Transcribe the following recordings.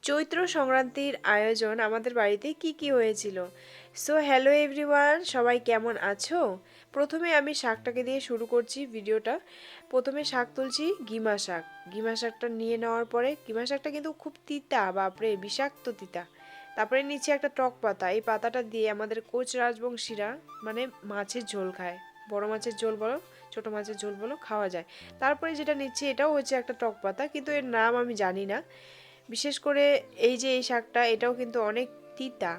চৈত্র সংক্রান্তির আয়োজন আমাদের বাড়িতে কি হয়েছিল। সো হ্যালো এভরিওয়ান, সবাই কেমন আছো? প্রথমে আমি শাকটাকে দিয়ে শুরু করছি ভিডিওটা। প্রথমে শাক তুলছি, গিমা শাক। গিমা শাকটা নিয়ে নেওয়ার পরে, গিমা শাকটা কিন্তু খুব তিতা, বাপরে বিষাক্ত তিতা। তারপরে নিচে একটা টক পাতা, এই পাতাটা দিয়ে আমাদের কোচ রাজবংশীরা মানে মাছের ঝোল খায়। বড় মাছের ঝোল বলো, ছোট মাছের ঝোল বলো, খাওয়া যায়। তারপরে যেটা নিচ্ছি এটাও হচ্ছে একটা টক পাতা, কিন্তু এর নাম আমি জানি না। বিশেষ করে এই যে এই শাকটা, এটাও কিন্তু অনেক তিতা।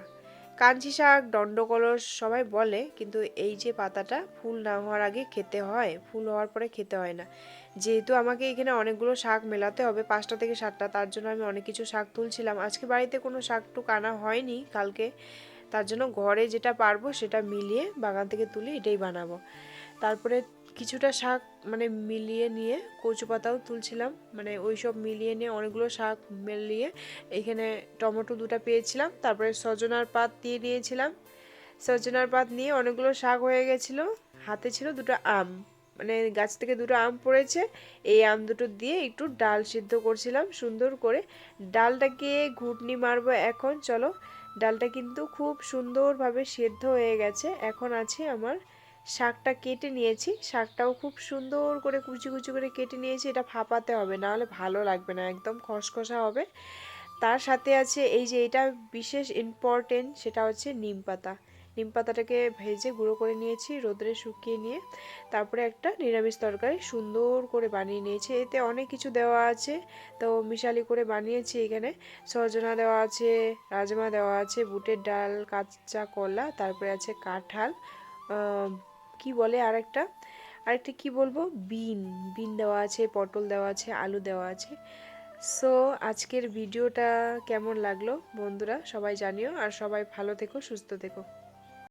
কাঞ্চি শাক, দণ্ডকলস সবাই বলে, কিন্তু এই যে পাতাটা ফুল না হওয়ার আগে খেতে হয়, ফুল হওয়ার পরে খেতে হয় না। যেহেতু আমাকে এখানে অনেকগুলো শাক মেলাতে হবে, 5টা থেকে 7টা, তার জন্য আমি অনেক কিছু শাক তুলছিলাম। আজকে বাড়িতে কোনো শাক টুক আনা হয়নি কালকে, তার জন্য ঘরে যেটা পারবো সেটা মিলিয়ে বাগান থেকে তুলে এটাই বানাবো। তারপরে কিছুটা শাক মানে মিলিয়ে নিয়ে কচু পাতাও তুলছিলাম, মানে ওই সব মিলিয়ে নিয়ে অনেকগুলো শাক মিলিয়ে এখানে টমেটো 2টা পেয়েছিলাম। তারপরে সজনার পাত দিয়ে দিয়েছিলাম। সজনার পাত নিয়ে অনেকগুলো শাক হয়ে গেছিলো। হাতে ছিল 2টা আম, মানে গাছ থেকে 2টো আম পড়েছে। এই আম দুটো দিয়ে একটু ডাল সিদ্ধ করছিলাম সুন্দর করে। ডালটাকে ঘুটনি মারবো এখন, চলো। ডালটা কিন্তু খুব সুন্দরভাবে সেদ্ধ হয়ে গেছে। এখন আছে আমার শাকটা কেটে নিয়েছি, শাকটাও খুব সুন্দর করে কুচি কুচি করে কেটে নিয়েছি। এটা ভাপাতে হবে, না হলে ভালো লাগবে না, একদম খসখসা হবে। তার সাথে আছে এই যে এটা বিশেষ ইম্পর্টেন্ট, সেটা হচ্ছে নিম পাতা। নিম পাতাটাকে ভেজে গুঁড়ো করে নিয়েছি, রোদে শুকিয়ে নিয়ে তারপরে একটা নিরামিষ তরকারি সুন্দর করে বানিয়ে নিয়েছি। এতে অনেক কিছু দেওয়া আছে, তো মিশালি করে বানিয়েছি। এখানে সজনা দেওয়া আছে, রাজমা দেওয়া আছে, বুটের ডাল, কাঁচা কলা, তারপরে আছে কাঁঠাল, কি বলে আরেকটা, আরেকটা কি বলবো, বিন। বিন দেওয়া আছে, পটল দেওয়া আছে, আলু দেওয়া আছে। সো আজকের ভিডিওটা কেমন লাগলো বন্ধুরা সবাই জানিও, আর সবাই ভালো থেকো, সুস্থ থেকো।